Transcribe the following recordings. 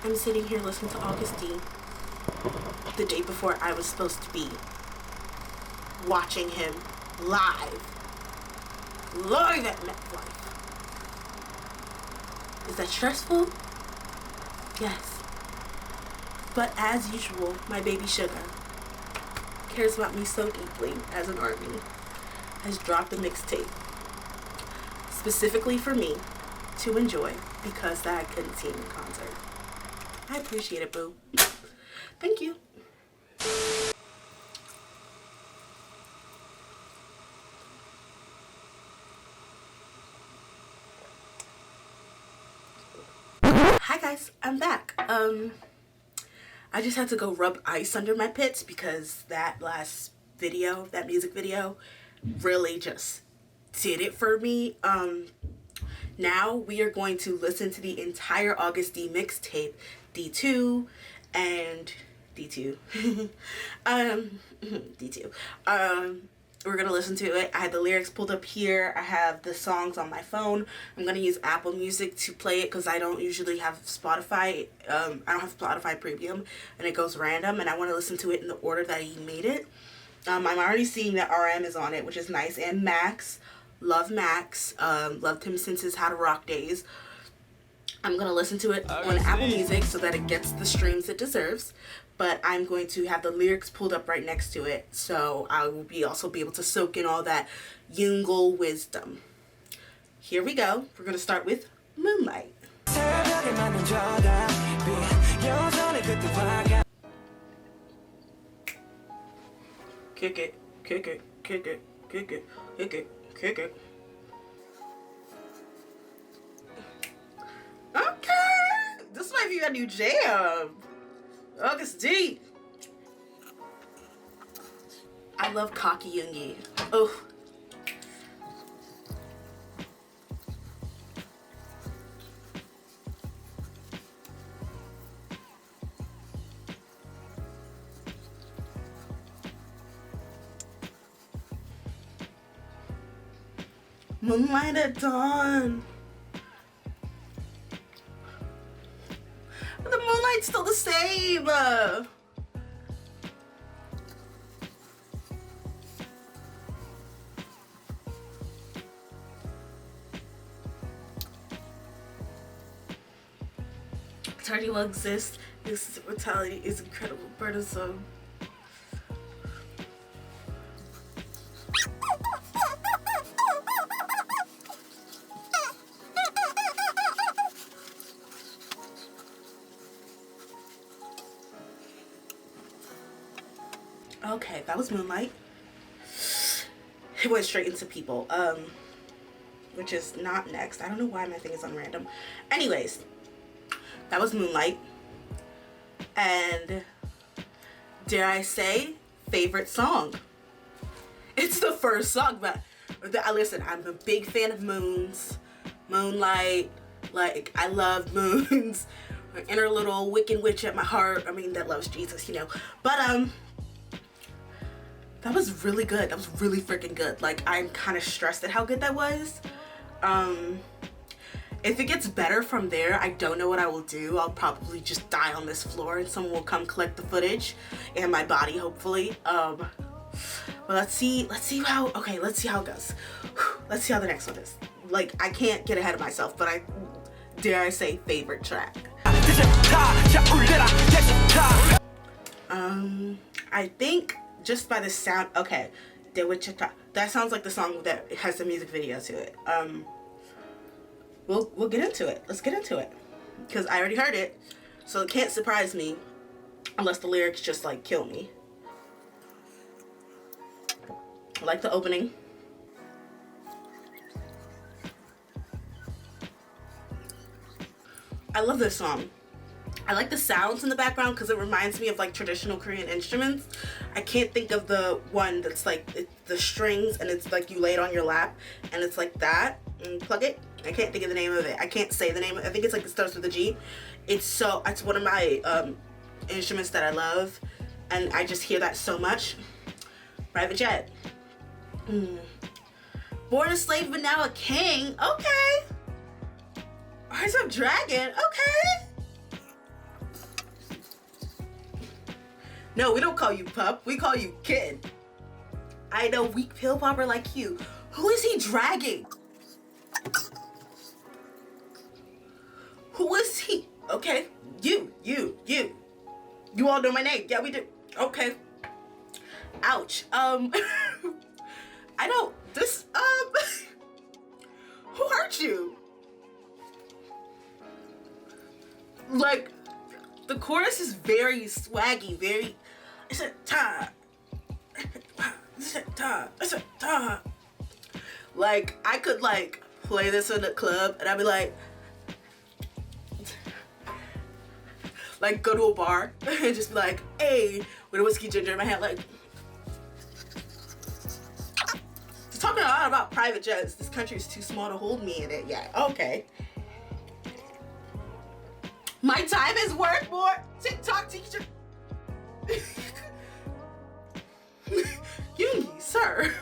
I'm sitting here listening to Augustine the day before I was supposed to be watching him live at MetLife. Is that stressful? Yes. But as usual, my baby Sugar cares about me so deeply as an ARMY, has dropped a mixtape specifically for me to enjoy because that I couldn't see him in concert. I appreciate it, boo. Thank you. Hi guys, I'm back. I just had to go rub ice under my pits because that last video, that music video, really just did it for me. Now we are going to listen to the entire August D mixtape, D2 and D2. D2. We're gonna listen to it. I had the lyrics pulled up here. I have the songs on my phone. I'm gonna use Apple Music to play it because I don't usually have Spotify. I don't have Spotify Premium, and it goes random, and I want to listen to it in the order that he made it. I'm already seeing that RM is on it, which is nice, and Max. Love Max. Loved him since his How to Rock days. I'm going to listen to it on Apple Music so that it gets the streams it deserves. But I'm going to have the lyrics pulled up right next to it, so I will also be able to soak in all that Yungle wisdom. Here we go. We're going to start with Moonlight. Kick it, kick it, kick it, kick it, kick it, kick it. Okay, this might be a new jam. August D. I love Cocky Yoongi. Oh. Moonlight at dawn. But the moonlight's still the same. Eternity will exist. This immortality is incredible, burdensome. Okay, that was Moonlight. It went straight into People, which is not next. I don't know why my thing is on random. Anyways, that was Moonlight. And dare I say, favorite song. It's the first song, but listen, I'm a big fan of Moonlight. Like, I love moons. My inner little Wiccan witch at my heart. I mean, that loves Jesus, you know. But, that was really good. That was really freaking good. Like, I'm kind of stressed at how good that was. If it gets better from there, I don't know what I will do. I'll probably just die on this floor and someone will come collect the footage and my body, hopefully. But let's see how it goes. Let's see how the next one is. Like, I can't get ahead of myself, but dare I say favorite track. I think just by the sound, okay, that sounds like the song that has the music video to it. We'll get into it. Let's get into it, because I already heard it, so it can't surprise me unless the lyrics just like kill me. I like the opening. I love this song. I like the sounds in the background because it reminds me of like traditional Korean instruments. I can't think of the one that's like the strings and it's like you lay it on your lap and it's like that and plug it. I can't think of the name of it. I can't say the name. I think it's like it starts with a G. It's one of my instruments that I love, and I just hear that so much. Private Jet. Born a slave but now a king. Okay. Hearts of Dragon, okay. No, we don't call you pup, we call you kid. I know, weak pill popper like you. Who is he dragging? Who is he? Okay, you. You all know my name. Yeah, we do. Okay. Ouch. I don't, who hurt you? Like, the chorus is very swaggy, very, it's a time. It's a time. It's a time. Like, I could like play this in the club and I'd be like go to a bar and just be like, hey, with a whiskey ginger in my hand, like, just talking a lot about private jets. This country is too small to hold me in it yet. Okay. My time is worth more. TikTok teacher. You, sir.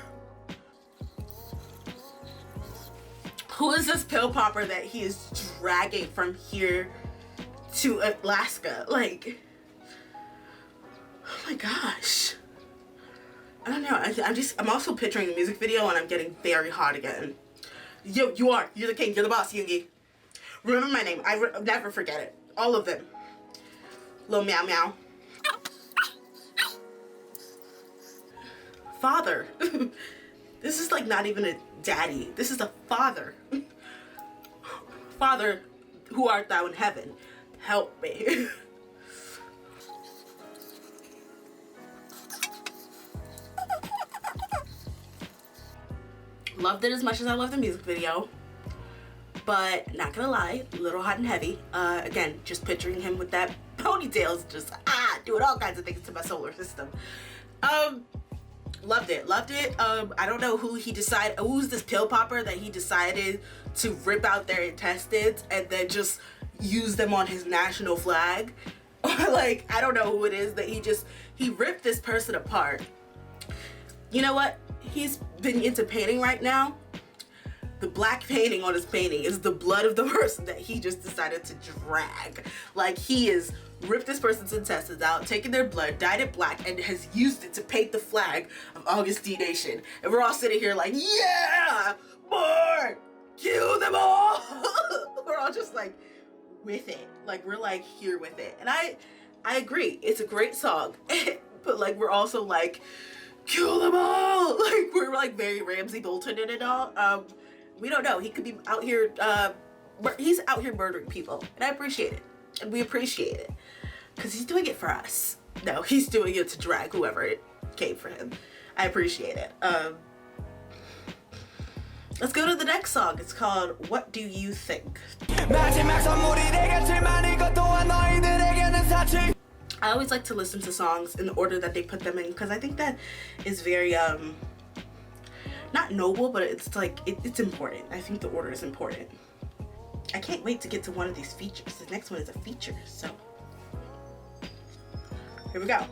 Who is this pill popper that he is dragging from here to Alaska? Like, oh my gosh. I don't know. I'm also picturing the music video and I'm getting very hot again. Yo, you're the king. You're the boss, Yoongi. Remember my name. Never forget it. All of them. Little meow meow. Father. This is like not even a daddy. This is a father. Father, who art thou in heaven? Help me. Loved it as much as I loved the music video. But not gonna lie, a little hot and heavy. Again, just picturing him with that ponytail is just doing all kinds of things to my solar system. Loved it. I don't know who's this pill popper that he decided to rip out their intestines and then just use them on his national flag. Or like, I don't know who it is that he ripped this person apart. You know what? He's been into painting right now. The black painting on his painting is the blood of the person that he just decided to drag. Like, he has ripped this person's intestines out, taken their blood, dyed it black, and has used it to paint the flag of August D Nation. And we're all sitting here like, yeah, more, kill them all. We're all just like with it. Like, we're like here with it. And I agree, it's a great song. But like, we're also like, kill them all. Like, we're like very Ramsey Bolton in it all. We don't know. He could be out here, he's out here murdering people. And I appreciate it. And we appreciate it. Because he's doing it for us. No, he's doing it to drag whoever it came for him. I appreciate it. Let's go to the next song. It's called What Do You Think? I always like to listen to songs in the order that they put them in. Because I think that is very, not noble, but it's like, it's important. I think the order is important. I can't wait to get to one of these features. The next one is a feature, so here we go.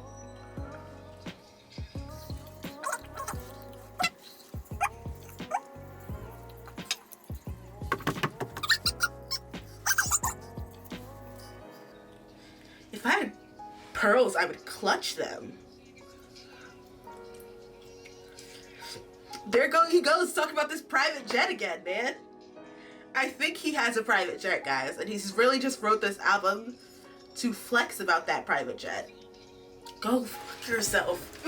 If I had pearls, I would clutch them. There he goes, talking about this private jet again, man. I think he has a private jet, guys, and he's really just wrote this album to flex about that private jet. Go fuck yourself.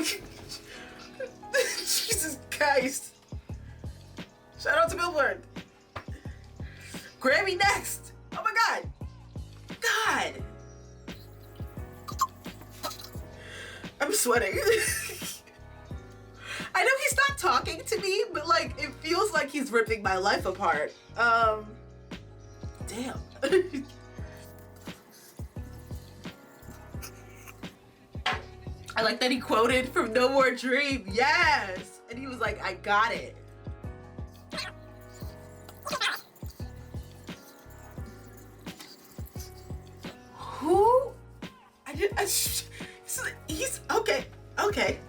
Jesus Christ. Shout out to Billboard. Grammy next. Oh my God. I'm sweating. I know he's not talking to me, but like, it feels like he's ripping my life apart. Damn. I like that he quoted from No More Dream. Yes. And he was like, I got it. Who? He's okay. Okay.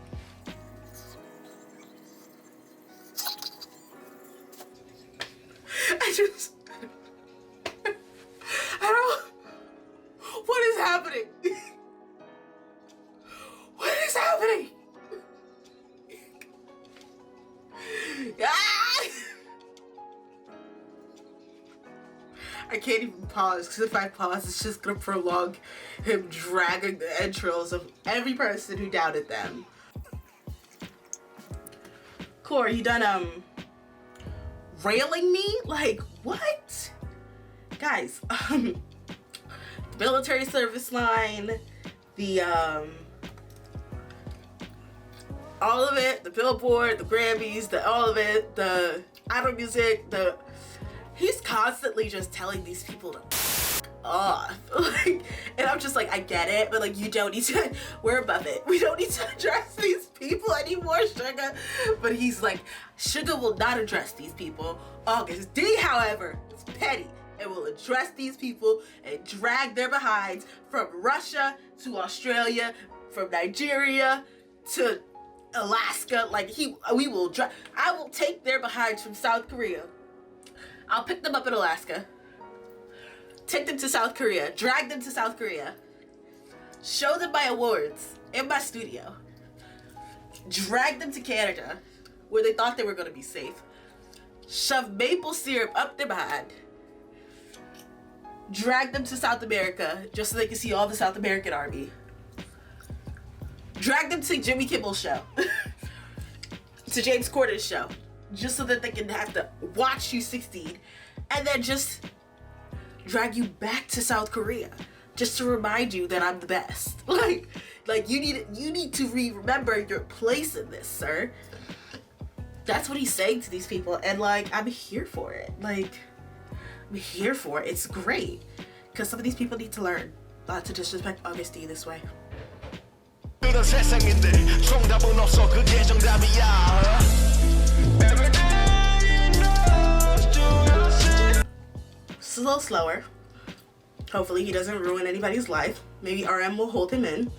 I can't even pause, because if I pause, it's just gonna prolong him dragging the entrails of every person who doubted them. Core, you done railing me? Like, what? Guys, the military service line, the all of it, the Billboard, the Grammys, all of it, the Apple Music, he's constantly just telling these people to off. Like, and I'm just like, I get it, but like, you don't need to, we're above it. We don't need to address these people anymore, Suga. But he's like, Suga will not address these people. August D, however, is petty and will address these people and drag their behinds from Russia to Australia, from Nigeria to Alaska. Like, I will take their behinds from South Korea. I'll pick them up in Alaska, take them to South Korea, drag them to South Korea, show them my awards in my studio, drag them to Canada, where they thought they were going to be safe, shove maple syrup up their behind, drag them to South America just so they can see all the South American army, drag them to Jimmy Kimmel's show, to James Corden's show, just so that they can have to watch you succeed, and then just drag you back to South Korea just to remind you that I'm the best. Like you need to remember your place in this, sir. That's what he's saying to these people, and like, I'm here for it. Like, I'm here for it. It's great, because some of these people need to learn not to disrespect August D this way. It's a little slower. Hopefully he doesn't ruin anybody's life. Maybe RM will hold him in.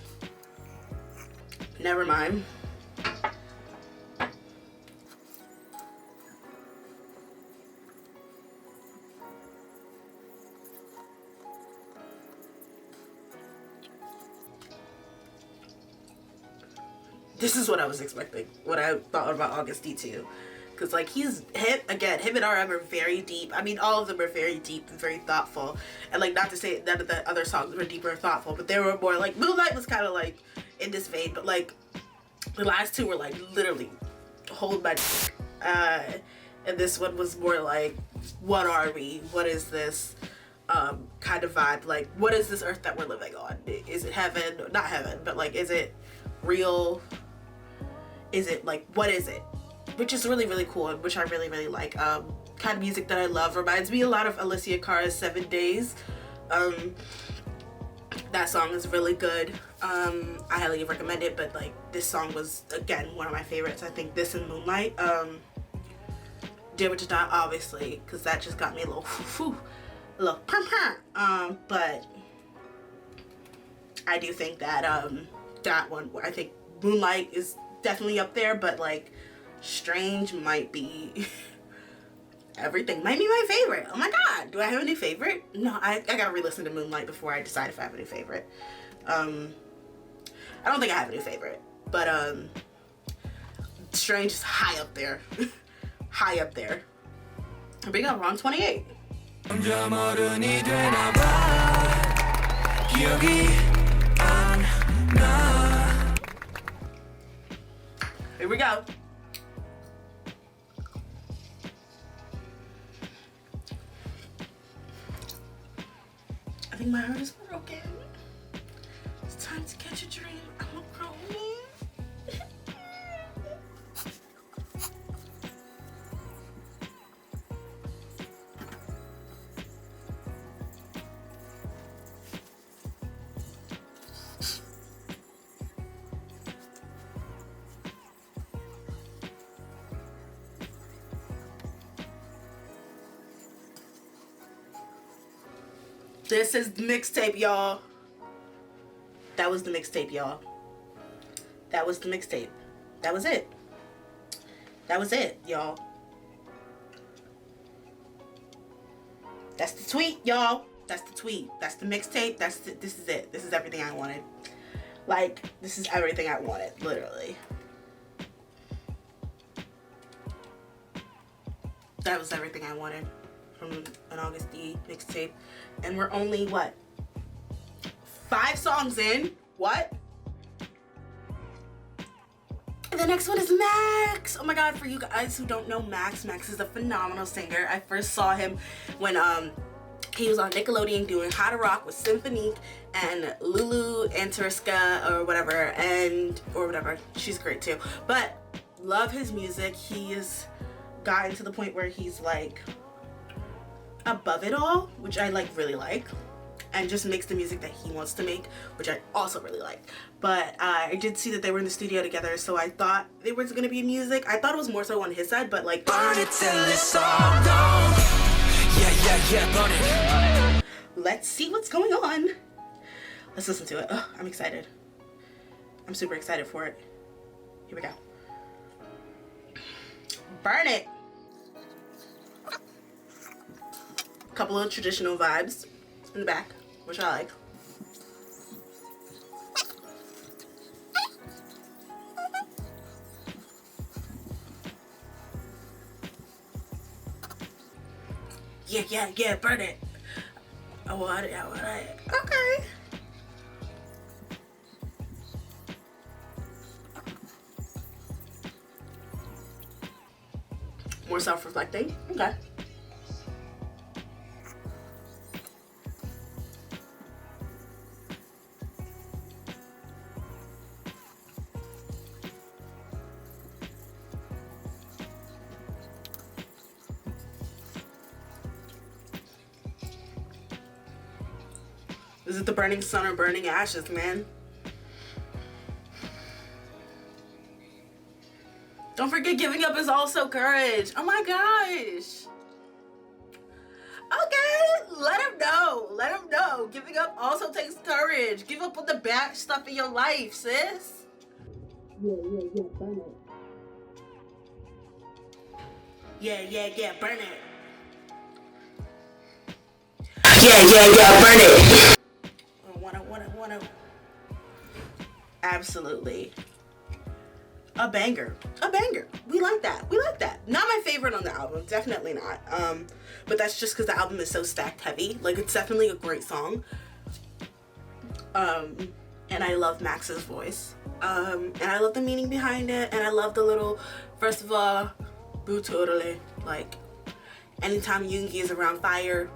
Never mind. This is what I was expecting, what I thought about August D2. Because like, him and RM are very deep. I mean, all of them are very deep and very thoughtful. And like, not to say none of the other songs were deeper or thoughtful, but they were more like, Moonlight was kind of like in this vein, but like, the last two were like literally hold my dick. And this one was more like, what are we? What is this kind of vibe? Like, what is this earth that we're living on? Is it heaven? Not heaven, but like, is it real? Is it like, what is it? Which is really, really cool, and which I really, really like. Kind of music that I love. Reminds me a lot of Alicia Cara's 7 Days. That song is really good. I highly recommend it, but like, this song was, again, one of my favorites. I think this and Moonlight. Dear But Not, obviously, because that just got me a little but I do think that that one, I think Moonlight is definitely up there, but like, Strange might be everything. Might be my favorite. Oh my god, do I have a new favorite? No, I gotta re-listen to Moonlight before I decide if I have a new favorite. I don't think I have a new favorite, but Strange is high up there. High up there. Here we go, we're on 28. Here we go. I think my heart is broken. It's time to catch a dream. I'm a grown man. This is the mixtape, y'all. That was the mixtape, y'all. That was the mixtape. That was it. That was it, y'all. That's the tweet, y'all. That's the tweet. That's the mixtape. This is it. This is everything I wanted. Like, this is everything I wanted, literally. That was everything I wanted. from an August D mixtape. And we're only, what, 5 songs in? What? And the next one is Max. Oh my god, for you guys who don't know Max, Max is a phenomenal singer. I first saw him when he was on Nickelodeon doing How to Rock with Symphonique and Lulu and Tariska or whatever, she's great too. But love his music. He has gotten to the point where he's like above it all, which I like, really like, and just makes the music that he wants to make, which I also really like. But I did see that they were in the studio together, so I thought there was gonna be music. I thought it was more so on his side, but like, burn it till it's all gone. Yeah, burn it. Let's see what's going on. Let's listen to it. Oh, I'm excited. I'm super excited for it. Here we go. Burn it. Couple of traditional vibes in the back, which I like. Yeah, burn it. I want it. Okay. More self-reflecting. Okay. Is it the burning sun or burning ashes, man? Don't forget, giving up is also courage. Oh my gosh. Okay, let him know. Let him know. Giving up also takes courage. Give up on the bad stuff in your life, sis. Yeah, burn it. Yeah, burn it. Yeah, burn it. Wanna. Absolutely. A banger. We like that. Not my favorite on the album, definitely not. But that's just because the album is so stacked heavy. Like, it's definitely a great song. And I love Max's voice. And I love the meaning behind it. And I love the little, first of all, totally. Like, anytime Yoongi is around fire,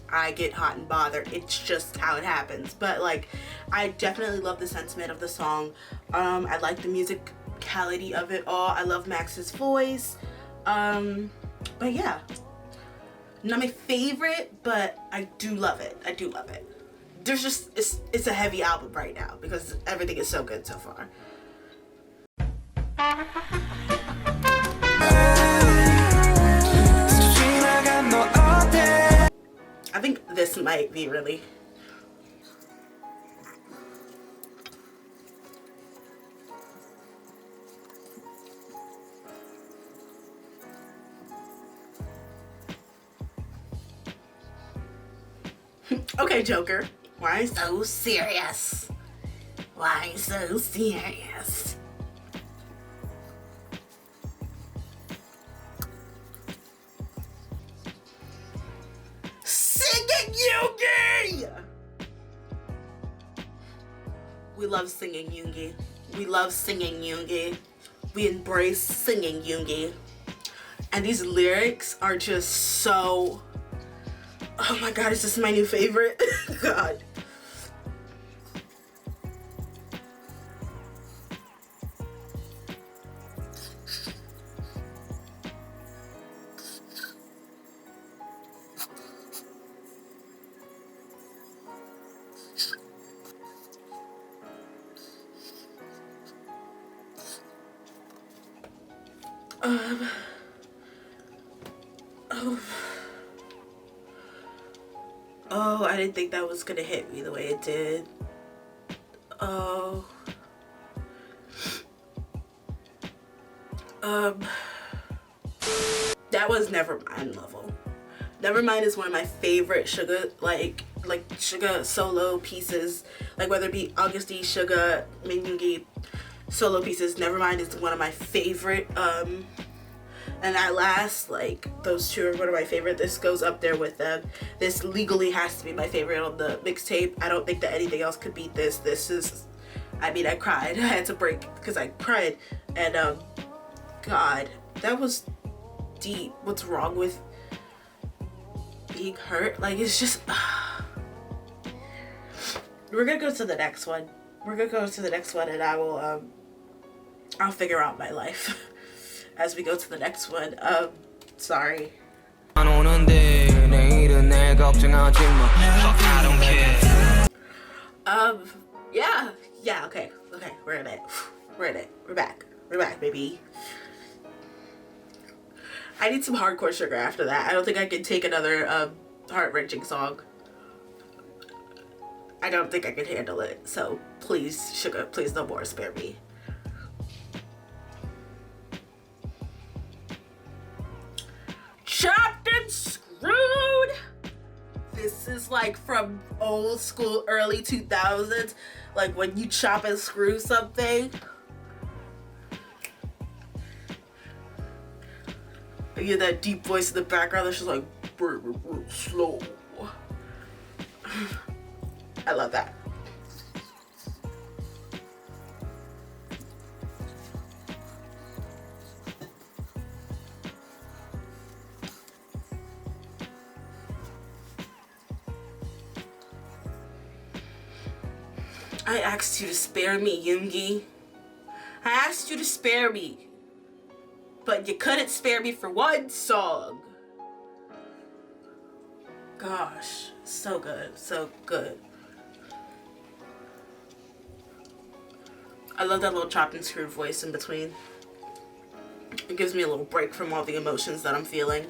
I get hot and bothered. It's just how it happens. But like, I definitely love the sentiment of the song. I like the musicality of it all. I love Max's voice. But yeah, not my favorite, but I do love it. There's just, it's a heavy album right now because everything is so good so far. I think this might be really okay, Joker. Why so serious? Yoongi! We love singing Yoongi. We embrace singing Yoongi. And these lyrics are just so... Oh my god, it's just my new favorite. God. Oh, I didn't think that was gonna hit me the way it did. Oh. That was Nevermind level. Nevermind is one of my favorite Suga, like Suga solo pieces. Like, whether it be August D, Suga, Minyoongi solo pieces, Nevermind is one of my favorite And that last, like, those two are one of my favorite. This goes up there with them. This legally has to be my favorite on the mixtape. I don't think that anything else could beat this. This is, I mean, I cried. I had to break because I cried. And God, that was deep. What's wrong with being hurt? Like, it's just we're gonna go to the next one. We're gonna go to the next one, and I will I'll figure out my life as we go to the next one. Sorry. Yeah, okay, we're in it. We're back, baby. I need some hardcore sugar after that. I don't think I can take another heart-wrenching song. I don't think I can handle it. So please, sugar, please no more, spare me. Chopped and Screwed. This is like from old school, early 2000s. Like when you chop and screw something. You hear that deep voice in the background that's just like slow. I love that. I asked you to spare me, Yoongi. I asked you to spare me. But you couldn't spare me for one song. Gosh, so good, so good. I love that little chopped and screwed voice in between. It gives me a little break from all the emotions that I'm feeling.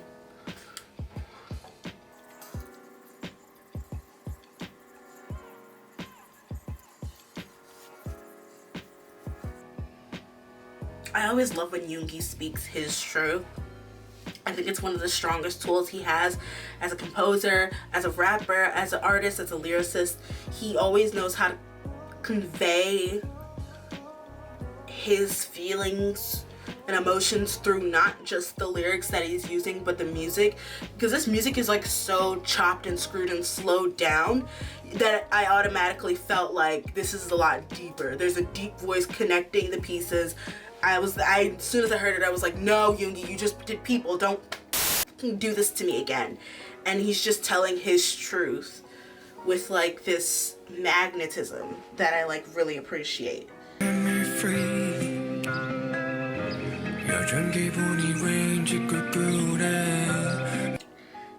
I always love when Yoongi speaks his truth. I think it's one of the strongest tools he has as a composer, as a rapper, as an artist, as a lyricist. He always knows how to convey his feelings and emotions through not just the lyrics that he's using, but the music. Because this music is like so chopped and screwed and slowed down that I automatically felt like this is a lot deeper. There's a deep voice connecting the pieces. As soon as I heard it, I was like, no, Yoongi, you just did people. Don't do this to me again. And he's just telling his truth with like this magnetism that I like really appreciate.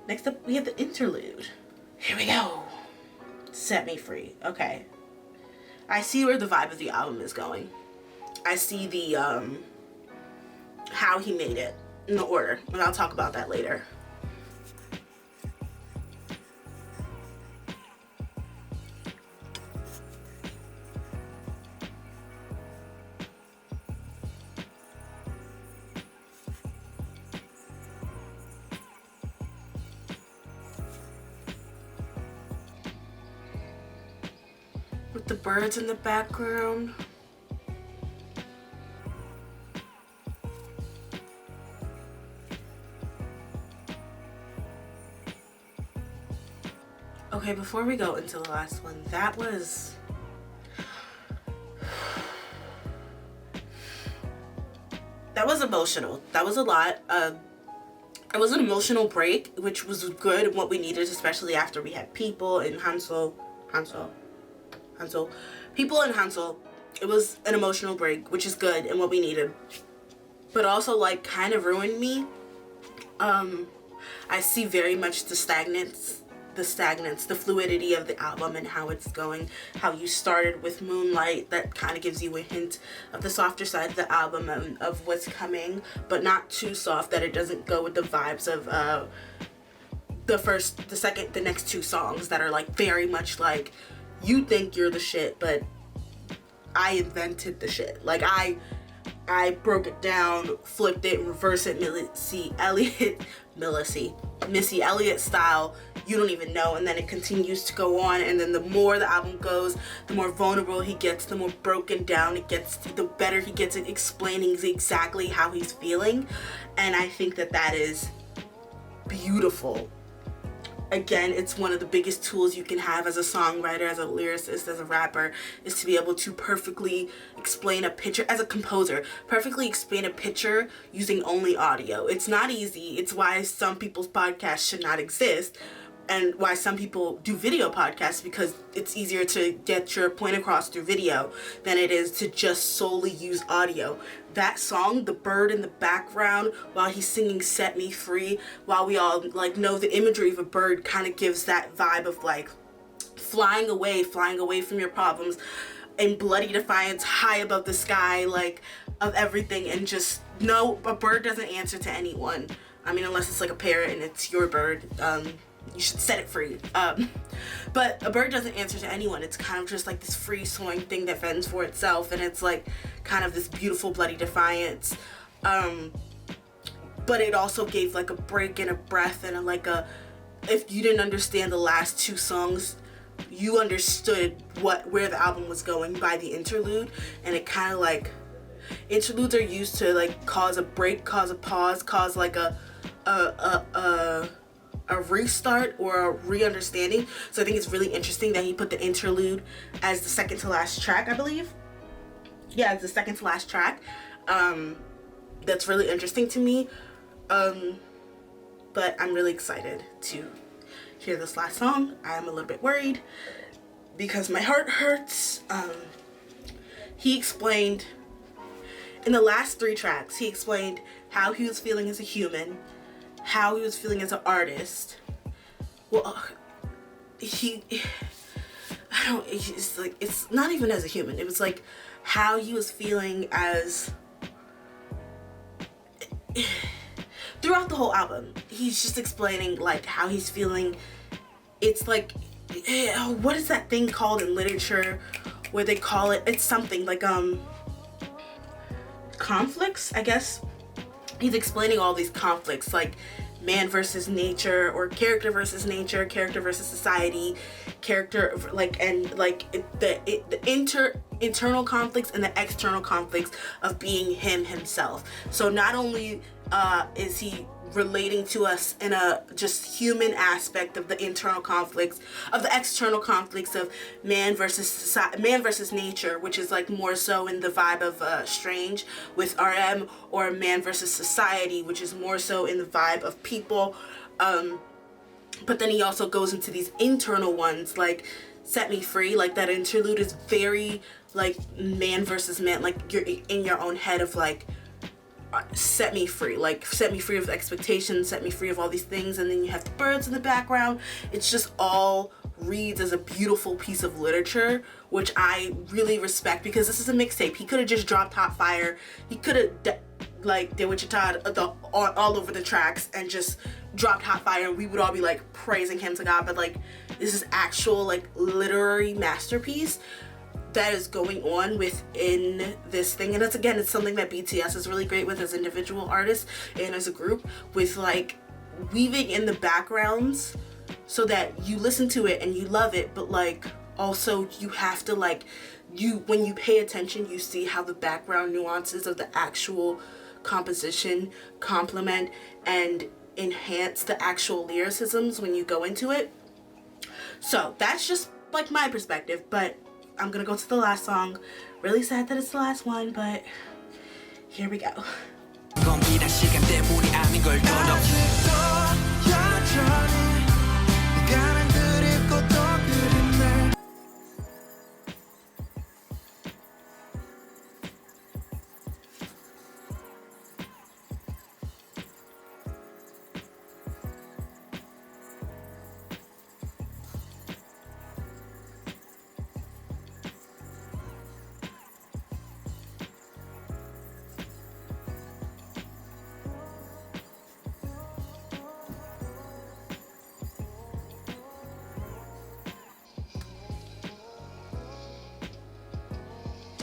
Next up, we have the interlude. Here we go. Set Me Free. Okay. I see where the vibe of the album is going. I see the, how he made it in the order, and I'll talk about that later. With the birds in the background. Okay, before we go into the last one, that was emotional. That was a lot. It was an emotional break, which was good and what we needed, especially after we had people in people in Hansel. It was an emotional break, which is good and what we needed, but also like kind of ruined me. I see very much the stagnance, the fluidity of the album and how it's going, how you started with Moonlight. That kind of gives you a hint of the softer side of the album and of what's coming, but not too soft that it doesn't go with the vibes of the next two songs that are like very much like, you think you're the shit, but I invented the shit. Like I broke it down, flipped it, reversed it, Missy Elliott style, you don't even know. And then it continues to go on, and then the more the album goes, the more vulnerable he gets, the more broken down it gets, the better he gets at explaining exactly how he's feeling. And I think that that is beautiful. Again, it's one of the biggest tools you can have as a songwriter, as a lyricist, as a rapper, is to be able to perfectly explain a picture, as a composer, perfectly explain a picture using only audio. It's not easy. It's why some people's podcasts should not exist, and why some people do video podcasts, because it's easier to get your point across through video than it is to just solely use audio. That song, the bird in the background while he's singing Set Me Free, while we all like know the imagery of a bird, kind of gives that vibe of like flying away from your problems in bloody defiance, high above the sky, like of everything. And just no, a bird doesn't answer to anyone. I mean, unless it's like a parrot and it's your bird, you should set it free. But a bird doesn't answer to anyone. It's kind of just like this free soaring thing that fends for itself, and it's like kind of this beautiful bloody defiance. But it also gave like a break and a breath and if you didn't understand the last two songs, you understood where the album was going by the interlude. And it kind of like, interludes are used to like cause a break, cause a pause, cause like a restart or a re-understanding. So I think it's really interesting that he put the interlude as the second to last track, I believe. Yeah, it's the second to last track. That's really interesting to me. But I'm really excited to hear this last song. I'm a little bit worried because my heart hurts. He explained in the last three tracks, he explained how he was feeling as a human, how he was feeling as an artist. Well, it's like, it's not even as a human. It was like how he was feeling as, throughout the whole album, he's just explaining like how he's feeling. It's like, what is that thing called in literature where they call it, it's something like, conflicts, I guess. He's explaining all these conflicts, like man versus nature, or character versus nature, character versus society, character, like, and like the internal conflicts and the external conflicts of being himself. So not only is he relating to us in a just human aspect of the internal conflicts, of the external conflicts of man versus society, man versus nature, which is like more so in the vibe of Strange with RM, or man versus society, which is more so in the vibe of people. But then he also goes into these internal ones, like Set Me Free. Like that interlude is very like man versus man, like you're in your own head of like, set me free, like set me free of expectations, set me free of all these things. And then you have the birds in the background. It's just all reads as a beautiful piece of literature, which I really respect, because this is a mixtape. He could have just dropped Hot Fire. He could have did Wichita all over the tracks and just dropped Hot Fire, and we would all be like praising him to God. But like, this is actual like literary masterpiece that is going on within this thing. And it's something that BTS is really great with as individual artists and as a group, with like weaving in the backgrounds so that you listen to it and you love it, but like also you have to like, when you pay attention, you see how the background nuances of the actual composition complement and enhance the actual lyricisms when you go into it. So that's just like my perspective, but I'm gonna go to the last song. Really sad that it's the last one, but here we go.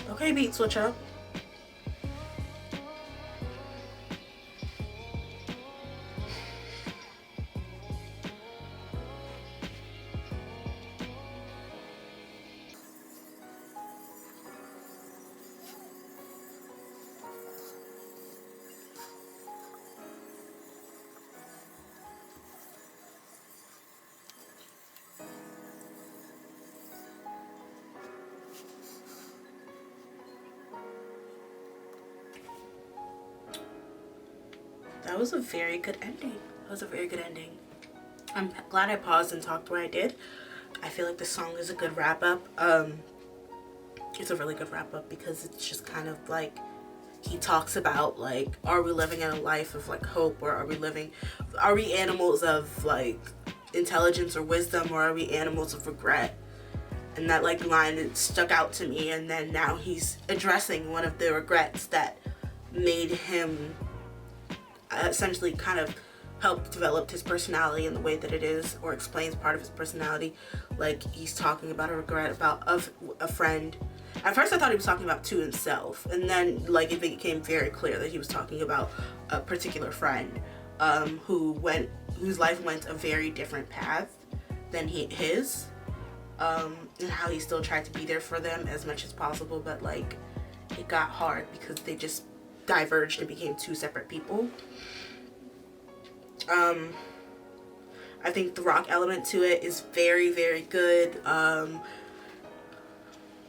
Okay, beat switch up. that was a very good ending. That was a very good ending. I'm glad I paused and talked where I did. I feel like the song is a good wrap up. It's a really good wrap up because it's just kind of like he talks about like, are we living in a life of like hope, or are we animals of like intelligence or wisdom, or are we animals of regret? And that like line, it stuck out to me. And then now he's addressing one of the regrets that made him essentially kind of helped develop his personality in the way that it is, or explains part of his personality. Like he's talking about a regret about of a friend. At first I thought he was talking about to himself, and then like it became very clear that he was talking about a particular friend whose life went a very different path than his, and how he still tried to be there for them as much as possible, but like it got hard because they just diverged and became two separate people. I think the rock element to it is very, very good.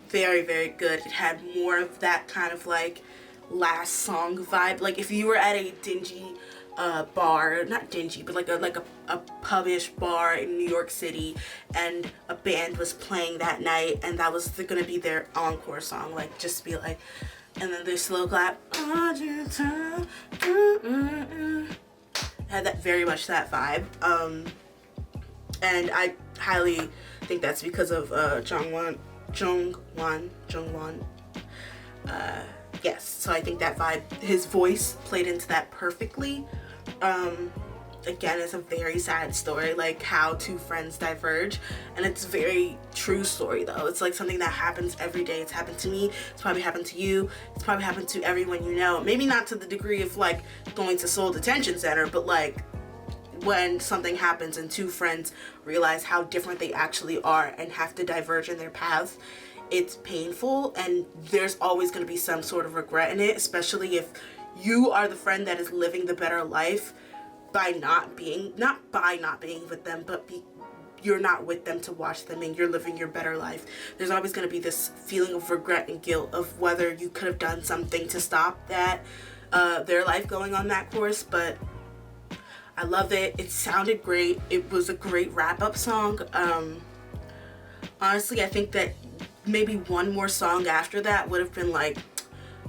Very, very good. It had more of that kind of like last song vibe. Like if you were at a dingy bar, not dingy, but like a pub-ish bar in New York City, and a band was playing that night, and that was gonna be their encore song, like just be like, and then their slow clap. Had that very much that vibe. And I highly think that's because of Jungwon. Yes, so I think that vibe, his voice played into that perfectly. Again, it's a very sad story, like how two friends diverge, and it's a very true story though. It's like something that happens every day. It's happened to me, it's probably happened to you, it's probably happened to everyone you know. Maybe not to the degree of like going to Seoul Detention Center, but like when something happens and two friends realize how different they actually are and have to diverge in their paths, it's painful, and there's always going to be some sort of regret in it, especially if you are the friend that is living the better life by not being with them, but you're not with them to watch them, and you're living your better life. There's always going to be this feeling of regret and guilt of whether you could have done something to stop that their life going on that course. But I love it. It sounded great. It was a great wrap-up song. Honestly, I think that maybe one more song after that would have been like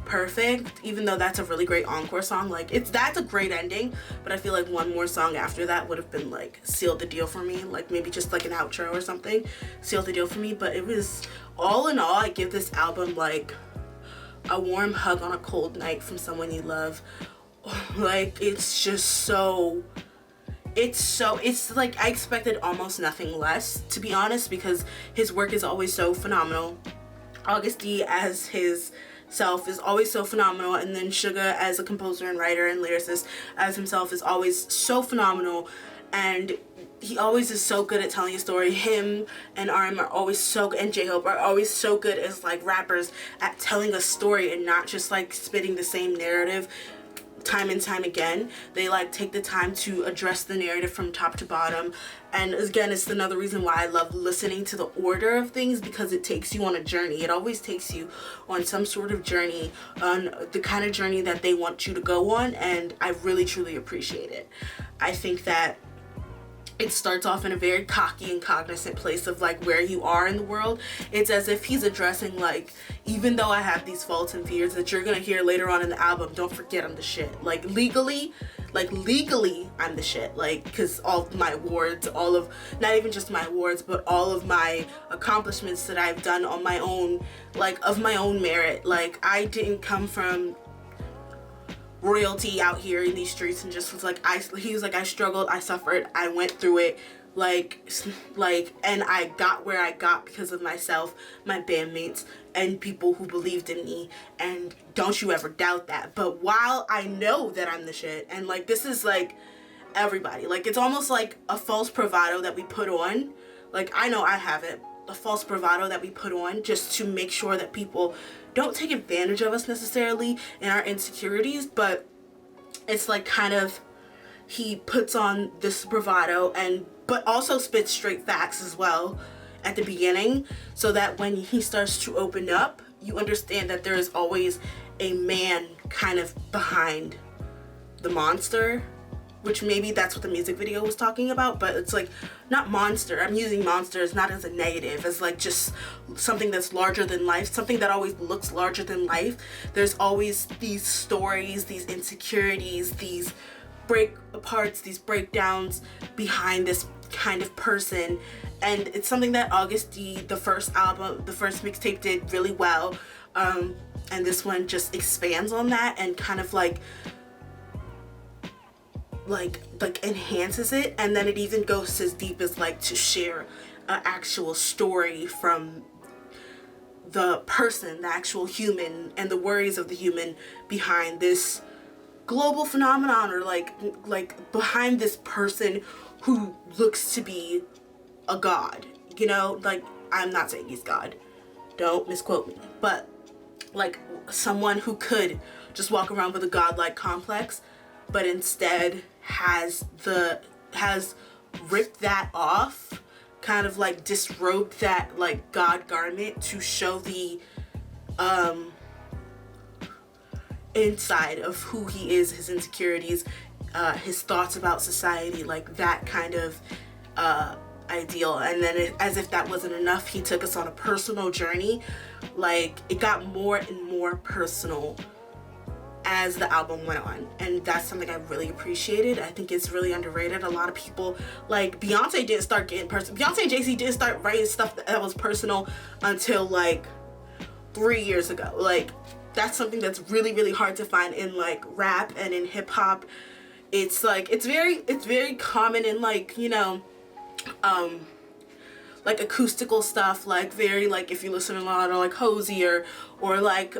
perfect, even though that's a really great encore song. Like that's a great ending, but I feel like one more song after that would have been like sealed the deal for me. Like maybe just like an outro or something sealed the deal for me. But it was, all in all, I give this album like a warm hug on a cold night from someone you love. Like it's just so, it's like I expected almost nothing less, to be honest, because his work is always so phenomenal. August D as his self is always so phenomenal, and then Suga as a composer and writer and lyricist as himself is always so phenomenal, and he always is so good at telling a story. Him and RM are always so good, and J-Hope are always so good as like rappers at telling a story and not just like spitting the same narrative time and time again. They like take the time to address the narrative from top to bottom. And again, it's another reason why I love listening to the order of things, because it takes you on a journey. It always takes you on some sort of journey, on the kind of journey that they want you to go on, and I really truly appreciate it. I think that it starts off in a very cocky and cognizant place of like where you are in the world. It's as if he's addressing like, even though I have these faults and fears that you're gonna hear later on in the album, don't forget I'm the shit. Like legally I'm the shit. Like, because all of my awards, all of, not even just my awards, but all of my accomplishments that I've done on my own, like of my own merit. Like I didn't come from royalty out here in these streets and just was like, he was like, I struggled, I suffered, I went through it, like, and I got where I got because of myself, my bandmates, and people who believed in me, and don't you ever doubt that. But while I know that I'm the shit, and like, this is like everybody, like, it's almost like a false bravado that we put on, like, I know I have it, a false bravado that we put on just to make sure that people don't take advantage of us necessarily in our insecurities, but it's like kind of, he puts on this bravado but also spits straight facts as well at the beginning, so that when he starts to open up, you understand that there is always a man kind of behind the monster, which maybe that's what the music video was talking about, but it's like not monster. I'm using monsters not as a negative, as like just something that's larger than life, something that always looks larger than life. There's always these stories, these insecurities, these break aparts, these breakdowns behind this kind of person. And it's something that August D, the first mixtape, did really well. And this one just expands on that and kind of like enhances it, and then it even goes as deep as like to share an actual story from the person, the actual human, and the worries of the human behind this global phenomenon, or like behind this person who looks to be a god, you know? Like, I'm not saying he's God, don't misquote me, but like someone who could just walk around with a godlike complex, but instead has ripped that off, kind of like disrobed that like god garment to show the inside of who he is, his insecurities, his thoughts about society, like that kind of ideal. And then as if that wasn't enough, he took us on a personal journey. Like, it got more and more personal as the album went on, and that's something I really appreciated. I think it's really underrated. A lot of people, like Beyonce, didn't start getting personal. Beyonce and Jay-Z didn't start writing stuff that was personal until like 3 years ago. Like, that's something that's really, really hard to find in like rap and in hip hop. It's like, it's very common in like, you know, like acoustical stuff, like very, like if you listen a lot to like Hosier, or like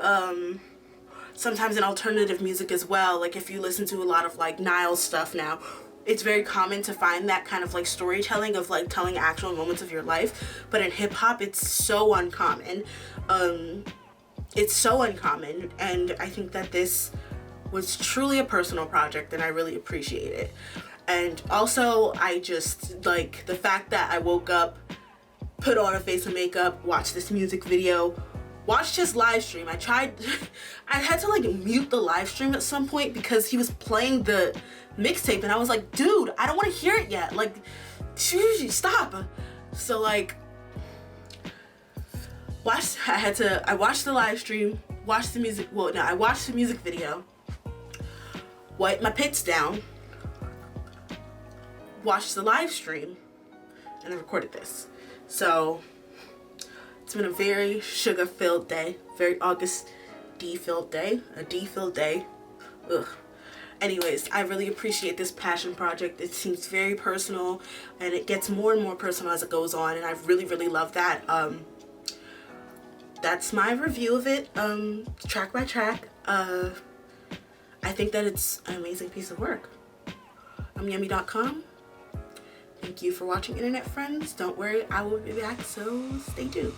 sometimes in alternative music as well. Like if you listen to a lot of like Nile's stuff now, it's very common to find that kind of like storytelling of like telling actual moments of your life. But in hip hop, it's so uncommon. It's so uncommon, and I think that this was truly a personal project, and I really appreciate it. And also, I just like the fact that I woke up, put on a face of makeup, watched this music video, watched his live stream. I had to like mute the live stream at some point because he was playing the mixtape, and I was like, dude, I don't want to hear it yet. Like, stop. So like, I watched the live stream, watched the music, I watched the music video, wiped my pits down, watched the live stream, and I recorded this. So it's been a very sugar-filled day, very August D-filled day, a D-filled day. Ugh. Anyways, I really appreciate this passion project. It seems very personal, and it gets more and more personal as it goes on, and I really, really love that. That's my review of it, track by track. I think that it's an amazing piece of work. I'm Yummy.com. Thank you for watching, internet friends. Don't worry, I will be back, so stay tuned.